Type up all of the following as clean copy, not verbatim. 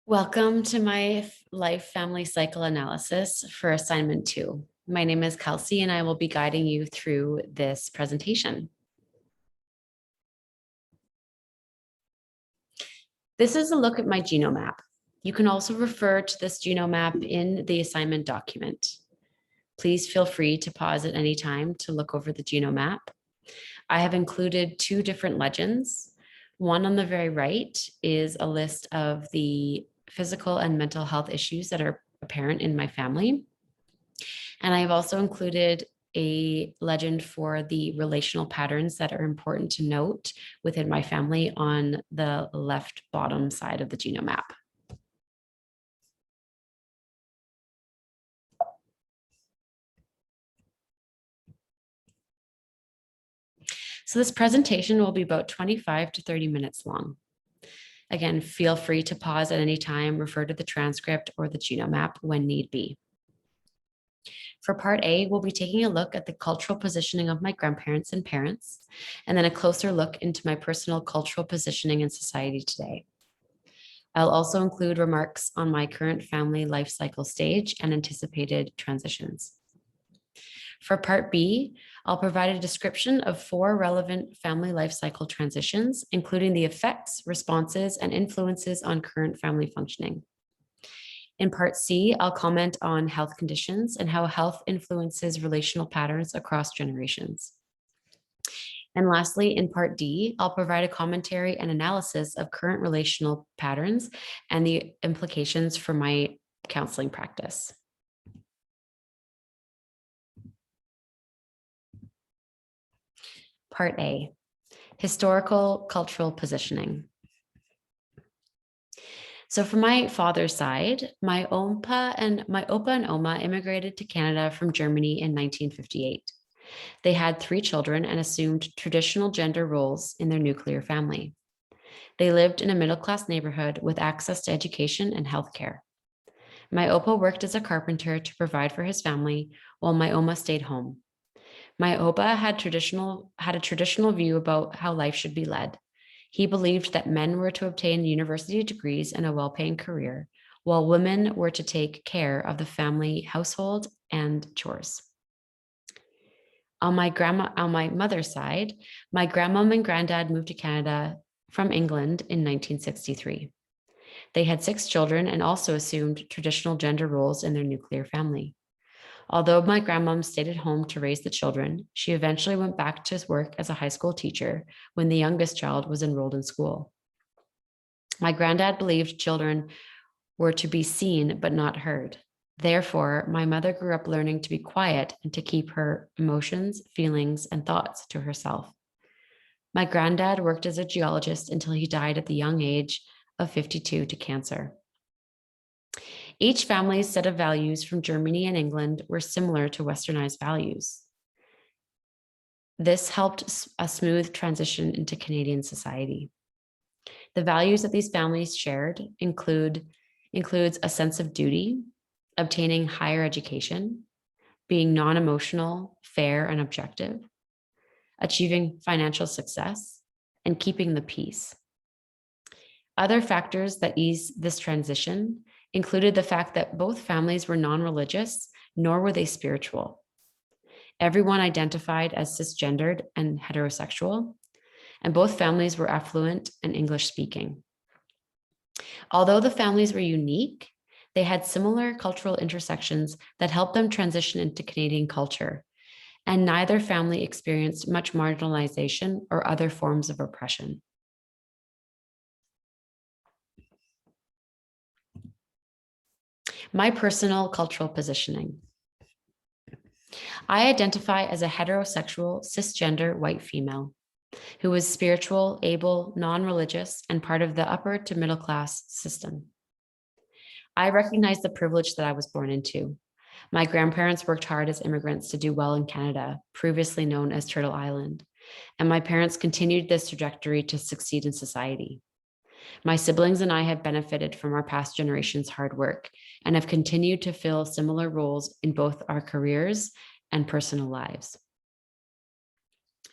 Welcome to my life family cycle analysis for assignment 2. My name is Kelsey and I will be guiding you through this presentation. This is a look at my genome map. You can also refer to this genome map in the assignment document. Please feel free to pause at any time to look over the genome map. I have included two different legends. One on the very right is a list of the physical and mental health issues that are apparent in my family. And I've also included a legend for the relational patterns that are important to note within my family on the left bottom side of the genome map. So this presentation will be about 25 to 30 minutes long. Again, feel free to pause at any time, refer to the transcript or the genome map when need be. For part A, we'll be taking a look at the cultural positioning of my grandparents and parents, and then a closer look into my personal cultural positioning in society today. I'll also include remarks on my current family life cycle stage and anticipated transitions. For part B, I'll provide a description of 4 relevant family life cycle transitions, including the effects, responses, and influences on current family functioning. In part C, I'll comment on health conditions and how health influences relational patterns across generations. And lastly, in part D, I'll provide a commentary and analysis of current relational patterns and the implications for my counseling practice. Part A, historical cultural positioning. So for my father's side, my opa and oma immigrated to Canada from Germany in 1958. They had 3 children and assumed traditional gender roles in their nuclear family. They lived in a middle-class neighborhood with access to education and healthcare. My opa worked as a carpenter to provide for his family, while my oma stayed home. My opa had a traditional view about how life should be led. He believed that men were to obtain university degrees and a well-paying career, while women were to take care of the family household and chores. On my mother's side, my grandmom and granddad moved to Canada from England in 1963. They had 6 children and also assumed traditional gender roles in their nuclear family. Although my grandmom stayed at home to raise the children, she eventually went back to work as a high school teacher when the youngest child was enrolled in school. My granddad believed children were to be seen but not heard. Therefore, my mother grew up learning to be quiet and to keep her emotions, feelings, and thoughts to herself. My granddad worked as a geologist until he died at the young age of 52 to cancer. Each family's set of values from Germany and England were similar to Westernized values. This helped a smooth transition into Canadian society. The values that these families shared includes a sense of duty, obtaining higher education, being non-emotional, fair, and objective, achieving financial success, and keeping the peace. Other factors that eased this transition included the fact that both families were non-religious, nor were they spiritual. Everyone identified as cisgendered and heterosexual, and both families were affluent and English-speaking. Although the families were unique, they had similar cultural intersections that helped them transition into Canadian culture, and neither family experienced much marginalization or other forms of oppression. My personal cultural positioning. I identify as a heterosexual, cisgender white female who is spiritual, able, non-religious, and part of the upper to middle class system. I recognize the privilege that I was born into. My grandparents worked hard as immigrants to do well in Canada, previously known as Turtle Island, and my parents continued this trajectory to succeed in society. My siblings and I have benefited from our past generations' hard work and have continued to fill similar roles in both our careers and personal lives.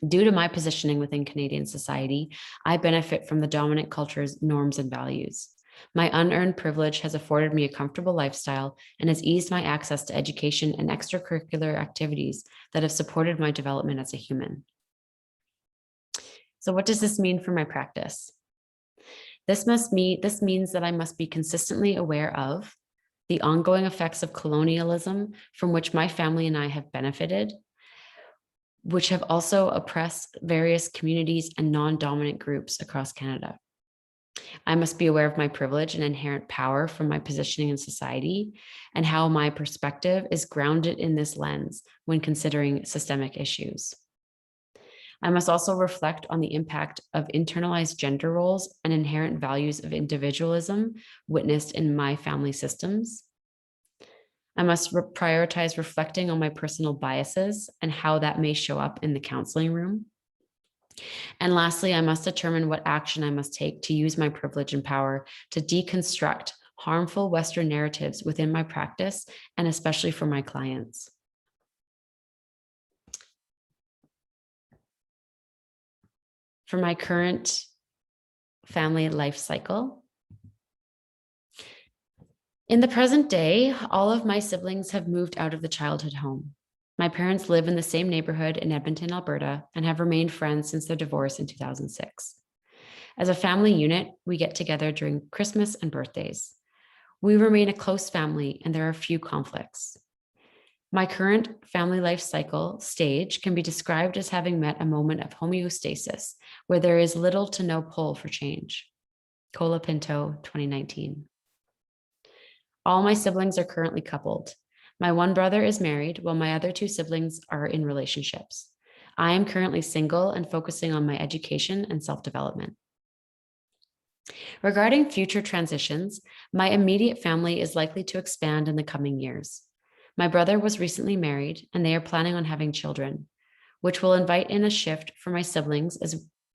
Due to my positioning within Canadian society, I benefit from the dominant culture's norms and values. My unearned privilege has afforded me a comfortable lifestyle and has eased my access to education and extracurricular activities that have supported my development as a human. So what does this mean for my practice? This means that I must be consistently aware of the ongoing effects of colonialism from which my family and I have benefited, which have also oppressed various communities and non-dominant groups across Canada. I must be aware of my privilege and inherent power from my positioning in society and how my perspective is grounded in this lens when considering systemic issues. I must also reflect on the impact of internalized gender roles and inherent values of individualism witnessed in my family systems. I must prioritize reflecting on my personal biases and how that may show up in the counseling room. And lastly, I must determine what action I must take to use my privilege and power to deconstruct harmful Western narratives within my practice and especially for my clients. For my current family life cycle, in the present day, all of my siblings have moved out of the childhood home. My parents live in the same neighborhood in Edmonton, Alberta, and have remained friends since their divorce in 2006. As a family unit, we get together during Christmas and birthdays. We remain a close family, and there are few conflicts. My current family life cycle stage can be described as having met a moment of homeostasis, where there is little to no pull for change. Cola Pinto, 2019. All my siblings are currently coupled. My one brother is married, while my other two siblings are in relationships. I am currently single and focusing on my education and self-development. Regarding future transitions, my immediate family is likely to expand in the coming years. My brother was recently married, and they are planning on having children, which will invite in a shift for my siblings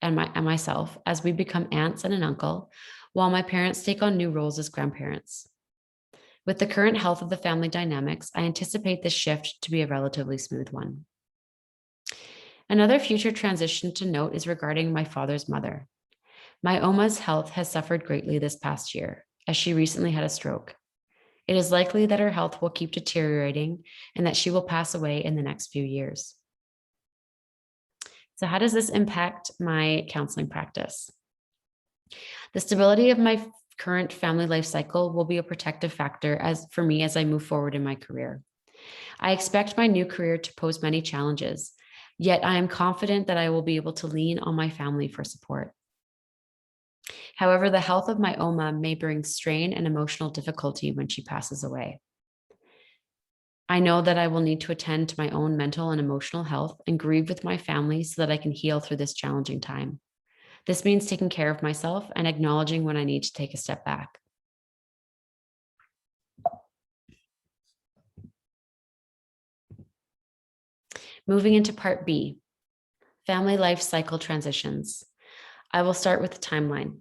and myself as we become aunts and an uncle, while my parents take on new roles as grandparents. With the current health of the family dynamics, I anticipate this shift to be a relatively smooth one. Another future transition to note is regarding my father's mother. My Oma's health has suffered greatly this past year, as she recently had a stroke. It is likely that her health will keep deteriorating and that she will pass away in the next few years. So how does this impact my counseling practice? The stability of my current family life cycle will be a protective factor for me as I move forward in my career. I expect my new career to pose many challenges, yet I am confident that I will be able to lean on my family for support. However, the health of my Oma may bring strain and emotional difficulty when she passes away. I know that I will need to attend to my own mental and emotional health and grieve with my family so that I can heal through this challenging time. This means taking care of myself and acknowledging when I need to take a step back. Moving into part B, family life cycle transitions. I will start with the timeline.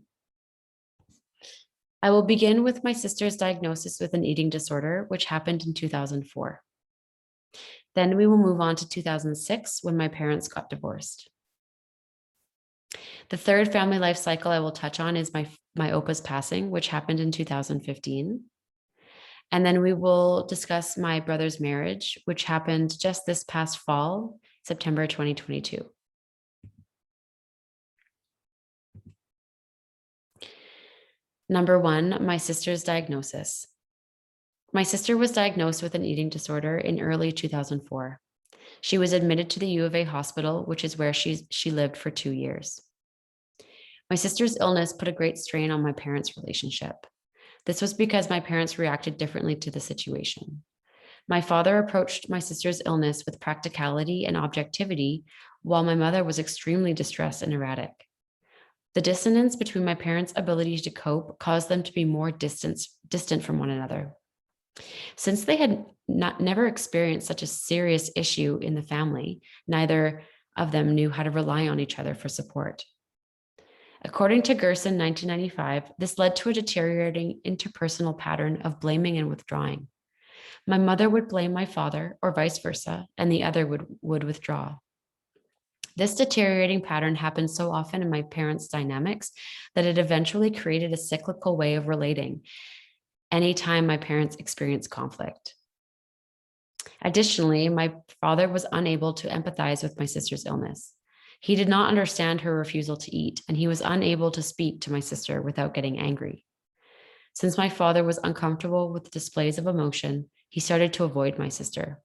I will begin with my sister's diagnosis with an eating disorder, which happened in 2004. Then we will move on to 2006 when my parents got divorced. The third family life cycle I will touch on is my Opa's passing, which happened in 2015. And then we will discuss my brother's marriage, which happened just this past fall, September 2022. Number one, my sister's diagnosis. My sister was diagnosed with an eating disorder in early 2004. She was admitted to the U of A hospital, which is where she lived for 2 years. My sister's illness put a great strain on my parents' relationship. This was because my parents reacted differently to the situation. My father approached my sister's illness with practicality and objectivity, while my mother was extremely distressed and erratic. The dissonance between my parents' ability to cope caused them to be more distant from one another. Since they had never experienced such a serious issue in the family, neither of them knew how to rely on each other for support. According to Gerson 1995, this led to a deteriorating interpersonal pattern of blaming and withdrawing. My mother would blame my father or vice versa, and the other would withdraw. This deteriorating pattern happened so often in my parents' dynamics that it eventually created a cyclical way of relating anytime my parents experienced conflict. Additionally, my father was unable to empathize with my sister's illness. He did not understand her refusal to eat, and he was unable to speak to my sister without getting angry. Since my father was uncomfortable with displays of emotion, he started to avoid my sister.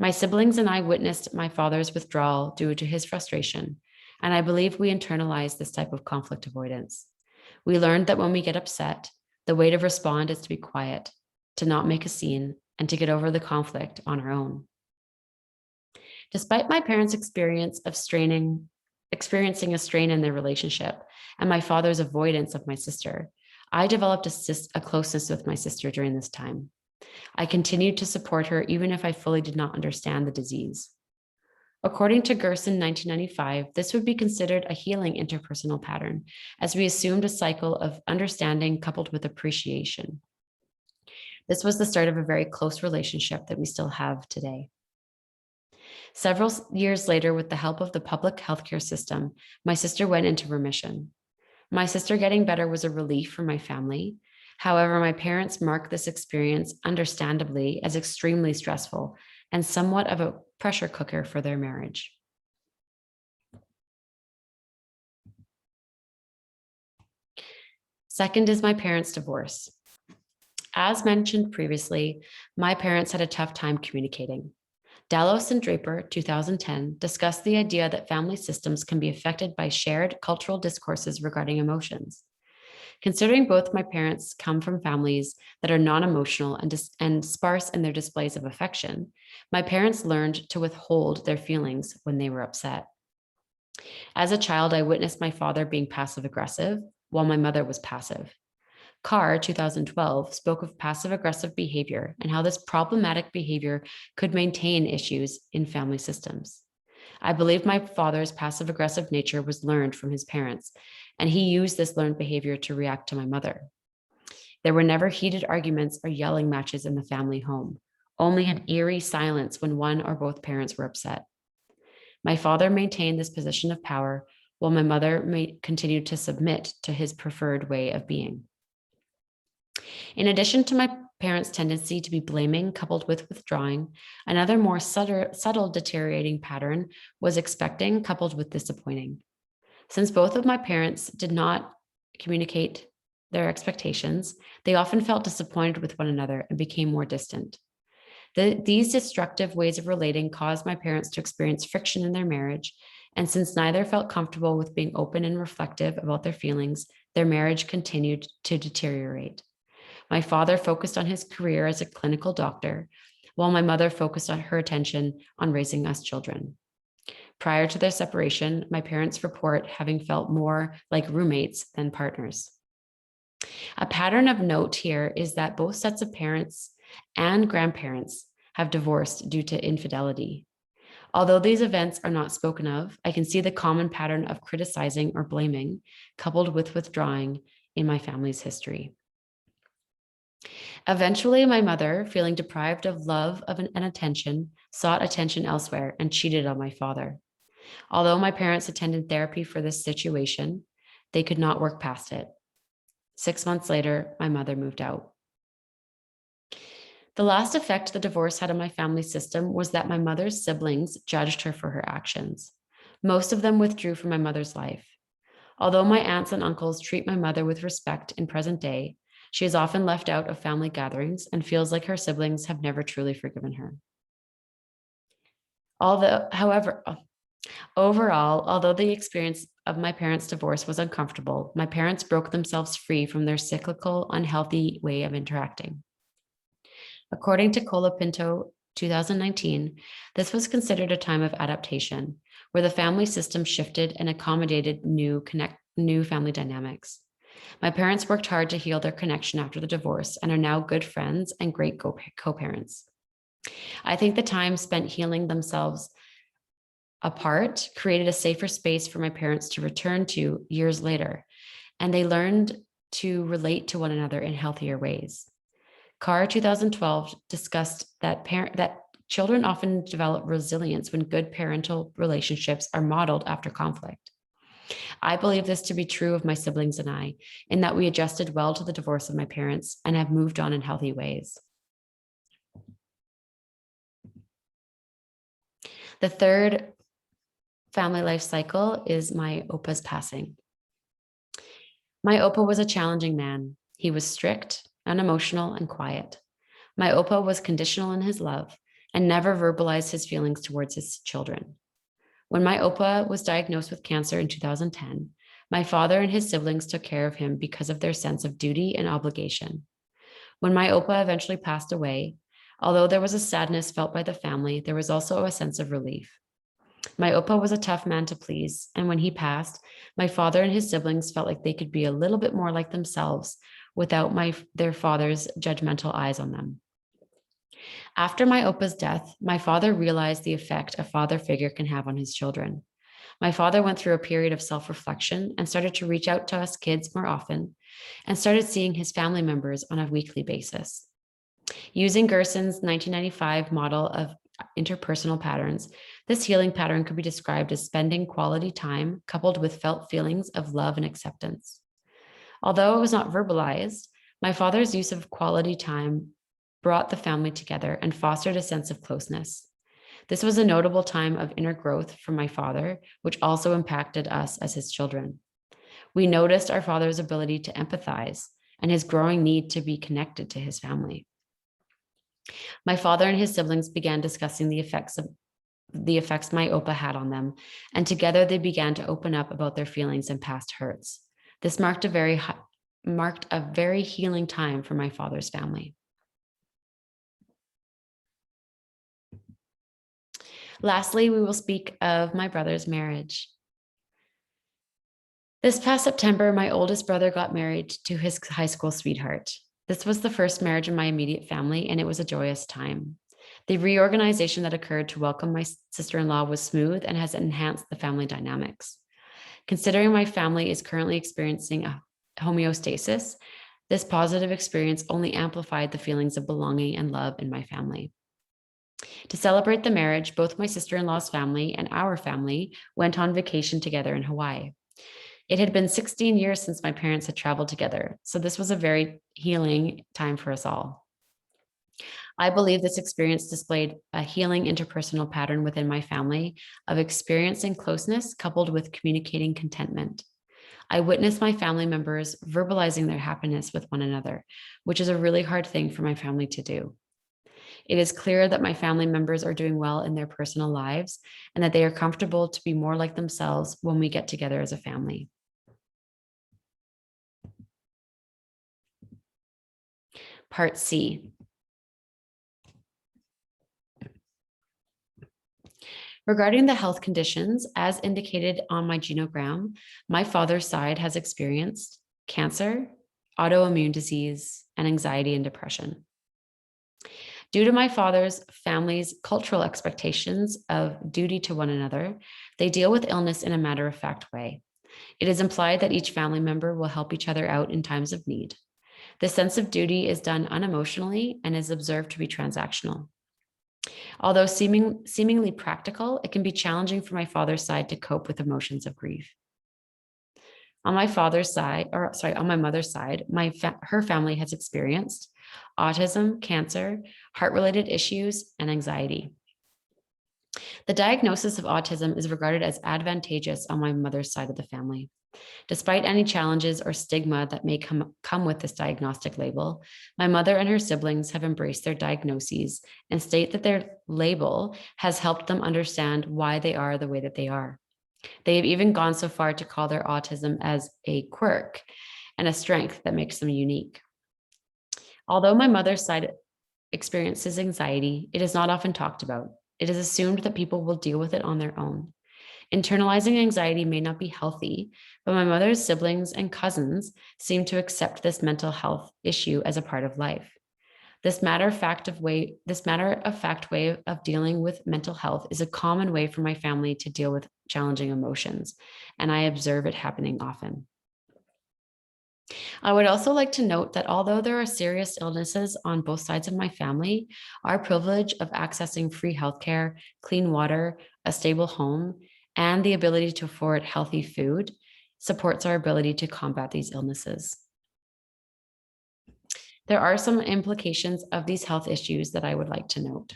My siblings and I witnessed my father's withdrawal due to his frustration, and I believe we internalized this type of conflict avoidance. We learned that when we get upset, the way to respond is to be quiet, to not make a scene, and to get over the conflict on our own. Despite my parents' experiencing a strain in their relationship and my father's avoidance of my sister, I developed a closeness with my sister during this time. I continued to support her even if I fully did not understand the disease. According to Gerson 1995, this would be considered a healing interpersonal pattern, as we assumed a cycle of understanding coupled with appreciation. This was the start of a very close relationship that we still have today. Several years later, with the help of the public healthcare system, my sister went into remission. My sister getting better was a relief for my family. However, my parents marked this experience, understandably, as extremely stressful and somewhat of a pressure cooker for their marriage. Second is my parents' divorce. As mentioned previously, my parents had a tough time communicating. Dallos and Draper, 2010, discussed the idea that family systems can be affected by shared cultural discourses regarding emotions. Considering both my parents come from families that are non-emotional and sparse in their displays of affection, my parents learned to withhold their feelings when they were upset. As a child, I witnessed my father being passive-aggressive while my mother was passive. Carr, 2012, spoke of passive-aggressive behavior and how this problematic behavior could maintain issues in family systems. I believe my father's passive-aggressive nature was learned from his parents, and he used this learned behavior to react to my mother. There were never heated arguments or yelling matches in the family home, only an eerie silence when one or both parents were upset. My father maintained this position of power, while my mother continued to submit to his preferred way of being. In addition to my parents' tendency to be blaming coupled with withdrawing, another more subtle deteriorating pattern was expecting coupled with disappointing. Since both of my parents did not communicate their expectations, they often felt disappointed with one another and became more distant. These destructive ways of relating caused my parents to experience friction in their marriage, and since neither felt comfortable with being open and reflective about their feelings, their marriage continued to deteriorate. My father focused on his career as a clinical doctor, while my mother focused on her attention on raising us children. Prior to their separation, my parents report having felt more like roommates than partners. A pattern of note here is that both sets of parents and grandparents have divorced due to infidelity. Although these events are not spoken of, I can see the common pattern of criticizing or blaming, coupled with withdrawing in my family's history. Eventually, my mother, feeling deprived of love and attention, sought attention elsewhere and cheated on my father. Although my parents attended therapy for this situation, they could not work past it. 6 months later, my mother moved out. The last effect the divorce had on my family system was that my mother's siblings judged her for her actions. Most of them withdrew from my mother's life. Although my aunts and uncles treat my mother with respect in present day, she is often left out of family gatherings and feels like her siblings have never truly forgiven her. Overall, although the experience of my parents' divorce was uncomfortable, my parents broke themselves free from their cyclical, unhealthy way of interacting. According to Colapinto, 2019, this was considered a time of adaptation, where the family system shifted and accommodated new family dynamics. My parents worked hard to heal their connection after the divorce and are now good friends and great co-parents. I think the time spent healing themselves apart created a safer space for my parents to return to years later, and they learned to relate to one another in healthier ways. Carr 2012 discussed that children often develop resilience when good parental relationships are modeled after conflict. I believe this to be true of my siblings and I, in that we adjusted well to the divorce of my parents and have moved on in healthy ways. The third family life cycle is my Opa's passing. My Opa was a challenging man. He was strict, unemotional, and quiet. My Opa was conditional in his love and never verbalized his feelings towards his children. When my Opa was diagnosed with cancer in 2010, my father and his siblings took care of him because of their sense of duty and obligation. When my Opa eventually passed away, although there was a sadness felt by the family, there was also a sense of relief. My Opa was a tough man to please, and when he passed, my father and his siblings felt like they could be a little bit more like themselves without their father's judgmental eyes on them. After my Opa's death, my father realized the effect a father figure can have on his children. My father went through a period of self-reflection and started to reach out to us kids more often and started seeing his family members on a weekly basis. Using Gerson's 1995 model of interpersonal patterns, this healing pattern could be described as spending quality time coupled with felt feelings of love and acceptance. Although it was not verbalized, my father's use of quality time brought the family together and fostered a sense of closeness. This was a notable time of inner growth for my father, which also impacted us as his children. We noticed our father's ability to empathize and his growing need to be connected to his family. My father and his siblings began discussing the effects my Opa had on them, and together they began to open up about their feelings and past hurts. This marked a very healing time for my father's family. Lastly, we will speak of my brother's marriage. This past September, my oldest brother got married to his high school sweetheart. This was the first marriage in my immediate family, and it was a joyous time. The reorganization that occurred to welcome my sister-in-law was smooth and has enhanced the family dynamics. Considering my family is currently experiencing a homeostasis, this positive experience only amplified the feelings of belonging and love in my family. To celebrate the marriage, both my sister-in-law's family and our family went on vacation together in Hawaii. It had been 16 years since my parents had traveled together, so this was a very healing time for us all. I believe this experience displayed a healing interpersonal pattern within my family of experiencing closeness coupled with communicating contentment. I witnessed my family members verbalizing their happiness with one another, which is a really hard thing for my family to do. It is clear that my family members are doing well in their personal lives and that they are comfortable to be more like themselves when we get together as a family. Part C. Regarding the health conditions, as indicated on my genogram, my father's side has experienced cancer, autoimmune disease, and anxiety and depression. Due to my father's family's cultural expectations of duty to one another, they deal with illness in a matter-of-fact way. It is implied that each family member will help each other out in times of need. The sense of duty is done unemotionally and is observed to be transactional. Although seemingly practical, it can be challenging for my father's side to cope with emotions of grief. On my mother's side, her family has experienced autism, cancer, heart-related issues, and anxiety. The diagnosis of autism is regarded as advantageous on my mother's side of the family. Despite any challenges or stigma that may come with this diagnostic label, my mother and her siblings have embraced their diagnoses and state that their label has helped them understand why they are the way that they are. They have even gone so far to call their autism as a quirk and a strength that makes them unique. Although my mother's side experiences anxiety, it is not often talked about. It is assumed that people will deal with it on their own. Internalizing anxiety may not be healthy, but my mother's siblings and cousins seem to accept this mental health issue as a part of life. This matter-of-fact way of dealing with mental health is a common way for my family to deal with challenging emotions, and I observe it happening often. I would also like to note that although there are serious illnesses on both sides of my family, our privilege of accessing free healthcare, clean water, a stable home, and the ability to afford healthy food supports our ability to combat these illnesses. There are some implications of these health issues that I would like to note.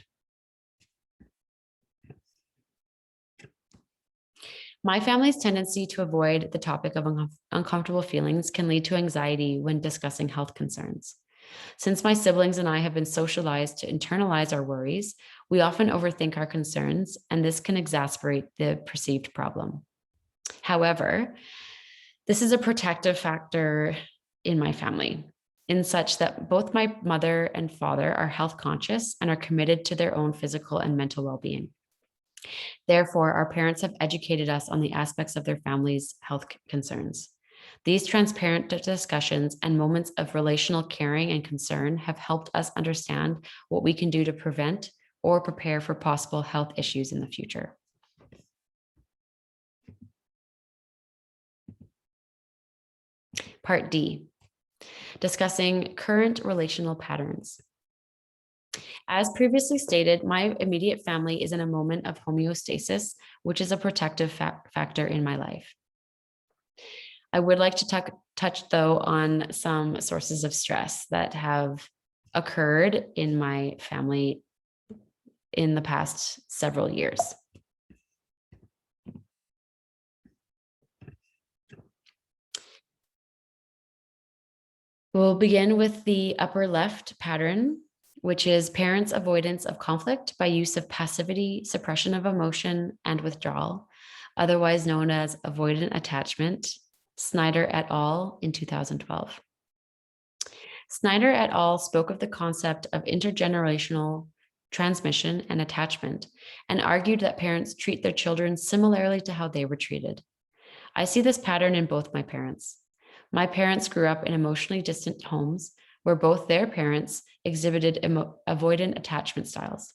My family's tendency to avoid the topic of uncomfortable feelings can lead to anxiety when discussing health concerns. Since my siblings and I have been socialized to internalize our worries, we often overthink our concerns, and this can exacerbate the perceived problem. However, this is a protective factor in my family, in such that both my mother and father are health conscious and are committed to their own physical and mental well-being. Therefore, our parents have educated us on the aspects of their family's health concerns. These transparent discussions and moments of relational caring and concern have helped us understand what we can do to prevent or prepare for possible health issues in the future. Part D, discussing current relational patterns. As previously stated, my immediate family is in a moment of homeostasis, which is a protective factor in my life. I would like to touch though on some sources of stress that have occurred in my family in the past several years. We'll begin with the upper left pattern, which is parents' avoidance of conflict by use of passivity, suppression of emotion, and withdrawal, otherwise known as avoidant attachment, Snyder et al. In 2012. Snyder et al. Spoke of the concept of intergenerational transmission and attachment and argued that parents treat their children similarly to how they were treated. I see this pattern in both my parents. My parents grew up in emotionally distant homes where both their parents exhibited avoidant attachment styles.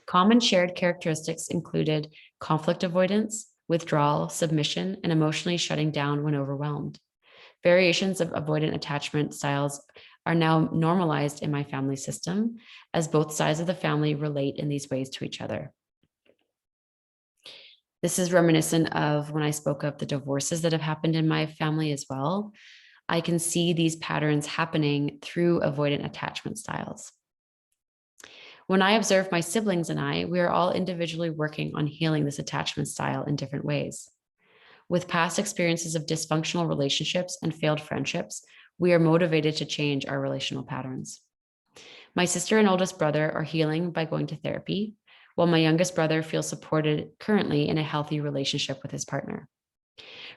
Common shared characteristics included conflict avoidance, withdrawal, submission, and emotionally shutting down when overwhelmed. Variations of avoidant attachment styles are now normalized in my family system, as both sides of the family relate in these ways to each other. This is reminiscent of when I spoke of the divorces that have happened in my family as well. I can see these patterns happening through avoidant attachment styles. When I observe my siblings and I, we are all individually working on healing this attachment style in different ways. With past experiences of dysfunctional relationships and failed friendships, we are motivated to change our relational patterns. My sister and oldest brother are healing by going to therapy, while my youngest brother feels supported currently in a healthy relationship with his partner.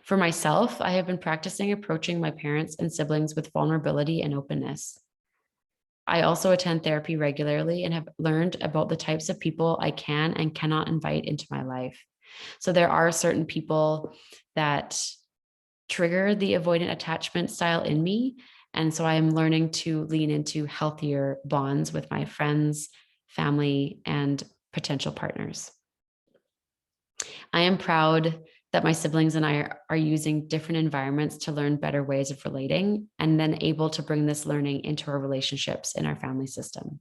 For myself, I have been practicing approaching my parents and siblings with vulnerability and openness. I also attend therapy regularly and have learned about the types of people I can and cannot invite into my life. So there are certain people that trigger the avoidant attachment style in me. And so I am learning to lean into healthier bonds with my friends, family, and potential partners. I am proud that my siblings and I are using different environments to learn better ways of relating and then able to bring this learning into our relationships in our family system.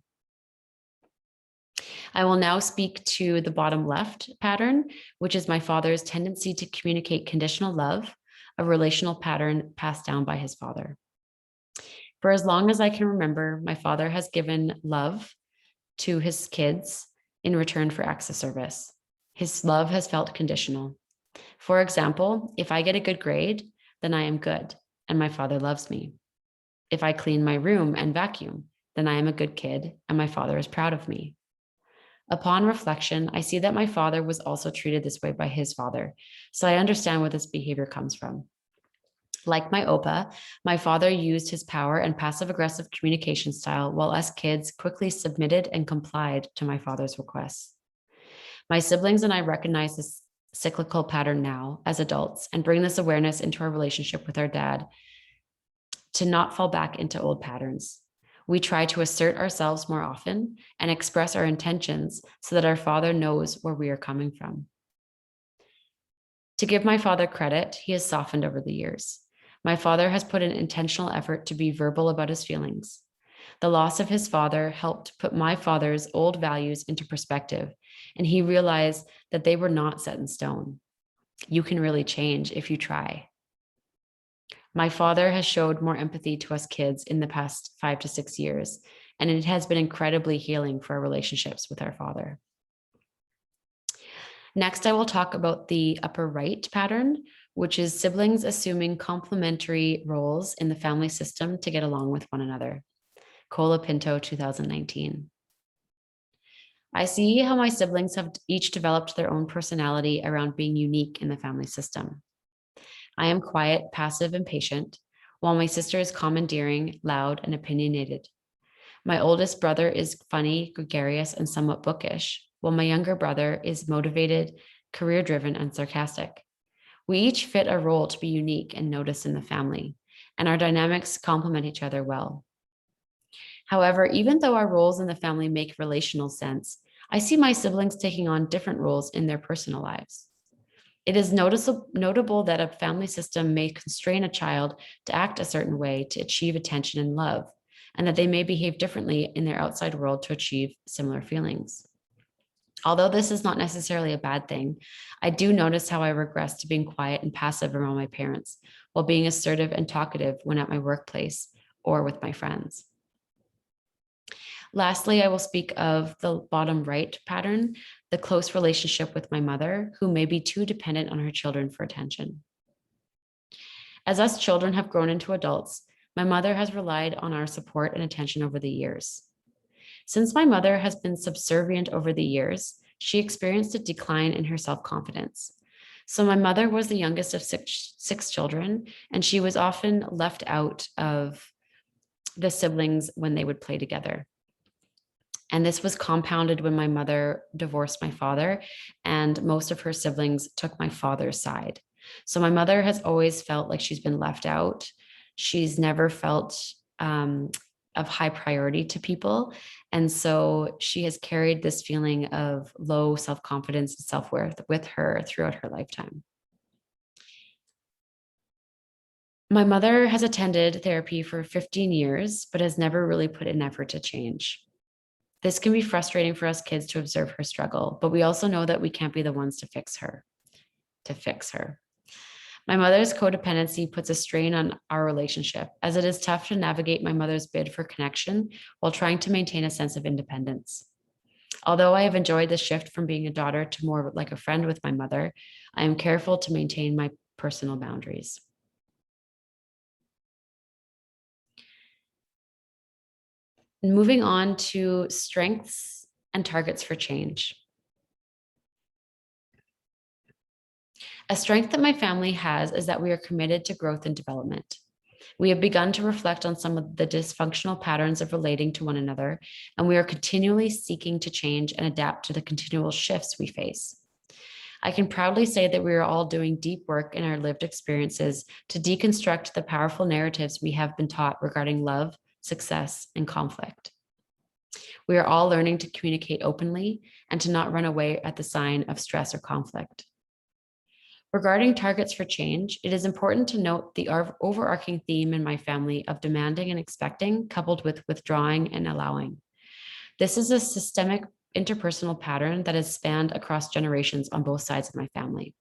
I will now speak to the bottom left pattern, which is my father's tendency to communicate conditional love, a relational pattern passed down by his father. For as long as I can remember, my father has given love to his kids in return for acts of service. His love has felt conditional. For example, if I get a good grade, then I am good and my father loves me. If I clean my room and vacuum, then I am a good kid and my father is proud of me. Upon reflection, I see that my father was also treated this way by his father, so I understand where this behavior comes from. Like my Opa, my father used his power and passive-aggressive communication style while us kids quickly submitted and complied to my father's requests. My siblings and I recognize this cyclical pattern now as adults and bring this awareness into our relationship with our dad to not fall back into old patterns. We try to assert ourselves more often and express our intentions so that our father knows where we are coming from. To give my father credit, he has softened over the years. My father has put an intentional effort to be verbal about his feelings. The loss of his father helped put my father's old values into perspective, and he realized that they were not set in stone. You can really change if you try. My father has showed more empathy to us kids in the past 5 to 6 years, and it has been incredibly healing for our relationships with our father. Next, I will talk about the upper right pattern, which is siblings assuming complementary roles in the family system to get along with one another. Cola Pinto, 2019. I see how my siblings have each developed their own personality around being unique in the family system. I am quiet, passive, and patient, while my sister is commandeering, loud, and opinionated. My oldest brother is funny, gregarious, and somewhat bookish, while my younger brother is motivated, career-driven, and sarcastic. We each fit a role to be unique and noticed in the family, and our dynamics complement each other well. However, even though our roles in the family make relational sense, I see my siblings taking on different roles in their personal lives. It is notable that a family system may constrain a child to act a certain way to achieve attention and love, and that they may behave differently in their outside world to achieve similar feelings. Although this is not necessarily a bad thing, I do notice how I regress to being quiet and passive around my parents, while being assertive and talkative when at my workplace or with my friends. Lastly, I will speak of the bottom right pattern, the close relationship with my mother, who may be too dependent on her children for attention. As us children have grown into adults, my mother has relied on our support and attention over the years. Since my mother has been subservient over the years, she experienced a decline in her self-confidence. So my mother was the youngest of six children, and she was often left out of the siblings when they would play together. And this was compounded when my mother divorced my father, and most of her siblings took my father's side. So my mother has always felt like she's been left out. She's never felt of high priority to people. And so she has carried this feeling of low self-confidence and self-worth with her throughout her lifetime. My mother has attended therapy for 15 years, but has never really put in effort to change. This can be frustrating for us kids to observe her struggle, but we also know that we can't be the ones to fix her. My mother's codependency puts a strain on our relationship, as it is tough to navigate my mother's bid for connection while trying to maintain a sense of independence. Although I have enjoyed the shift from being a daughter to more like a friend with my mother, I am careful to maintain my personal boundaries. Moving on to strengths and targets for change. A strength that my family has is that we are committed to growth and development. We have begun to reflect on some of the dysfunctional patterns of relating to one another, and we are continually seeking to change and adapt to the continual shifts we face. I can proudly say that we are all doing deep work in our lived experiences to deconstruct the powerful narratives we have been taught regarding love, success, and conflict. We are all learning to communicate openly and to not run away at the sign of stress or conflict. Regarding targets for change, it is important to note the overarching theme in my family of demanding and expecting, coupled with withdrawing and allowing. This is a systemic interpersonal pattern that has spanned across generations on both sides of my family.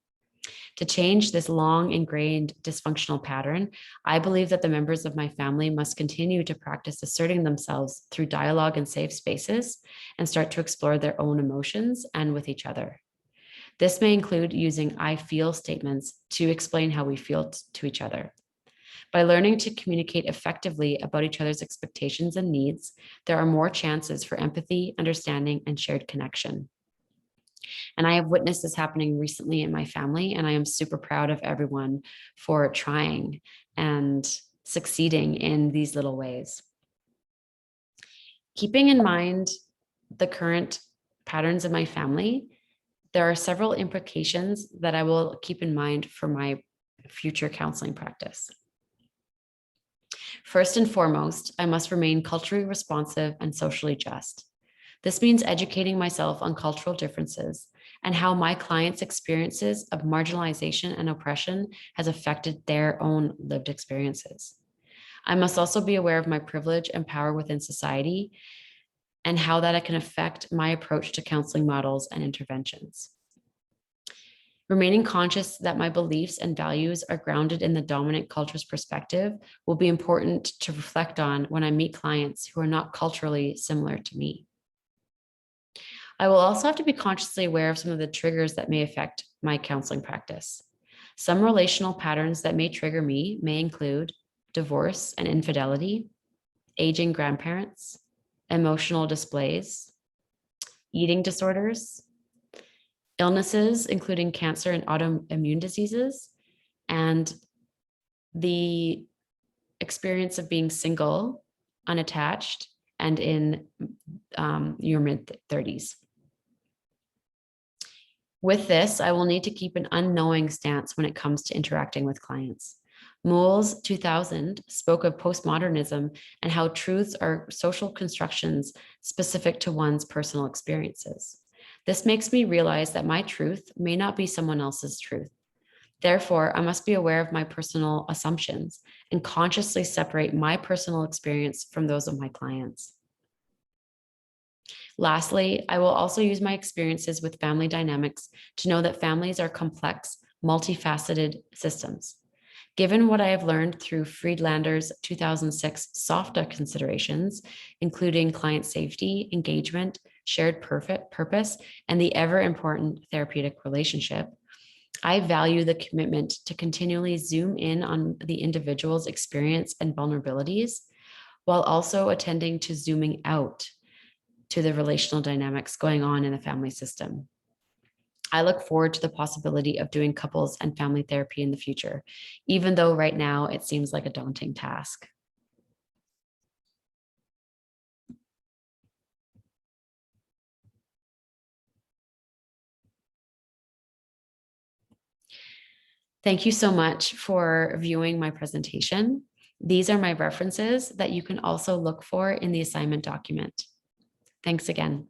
To change this long ingrained dysfunctional pattern, I believe that the members of my family must continue to practice asserting themselves through dialogue and safe spaces and start to explore their own emotions and with each other. This may include using I feel statements to explain how we feel to each other. By learning to communicate effectively about each other's expectations and needs, there are more chances for empathy, understanding, and shared connection. And I have witnessed this happening recently in my family, and I am super proud of everyone for trying and succeeding in these little ways. Keeping in mind the current patterns in my family, there are several implications that I will keep in mind for my future counseling practice. First and foremost, I must remain culturally responsive and socially just. This means educating myself on cultural differences and how my clients' experiences of marginalization and oppression has affected their own lived experiences. I must also be aware of my privilege and power within society and how that can affect my approach to counseling models and interventions. Remaining conscious that my beliefs and values are grounded in the dominant culture's perspective will be important to reflect on when I meet clients who are not culturally similar to me. I will also have to be consciously aware of some of the triggers that may affect my counseling practice. Some relational patterns that may trigger me may include divorce and infidelity, aging grandparents, emotional displays, eating disorders, illnesses, including cancer and autoimmune diseases, and the experience of being single, unattached, and in your mid-30s. With this, I will need to keep an unknowing stance when it comes to interacting with clients. Moore's 2000 spoke of postmodernism and how truths are social constructions specific to one's personal experiences. This makes me realize that my truth may not be someone else's truth. Therefore, I must be aware of my personal assumptions and consciously separate my personal experience from those of my clients. Lastly, I will also use my experiences with family dynamics to know that families are complex, multifaceted systems. Given what I have learned through Friedlander's 2006 SOFTA considerations, including client safety, engagement, shared purpose, and the ever-important therapeutic relationship, I value the commitment to continually zoom in on the individual's experience and vulnerabilities, while also attending to zooming out to the relational dynamics going on in the family system. I look forward to the possibility of doing couples and family therapy in the future, even though right now it seems like a daunting task. Thank you so much for viewing my presentation. These are my references that you can also look for in the assignment document. Thanks again.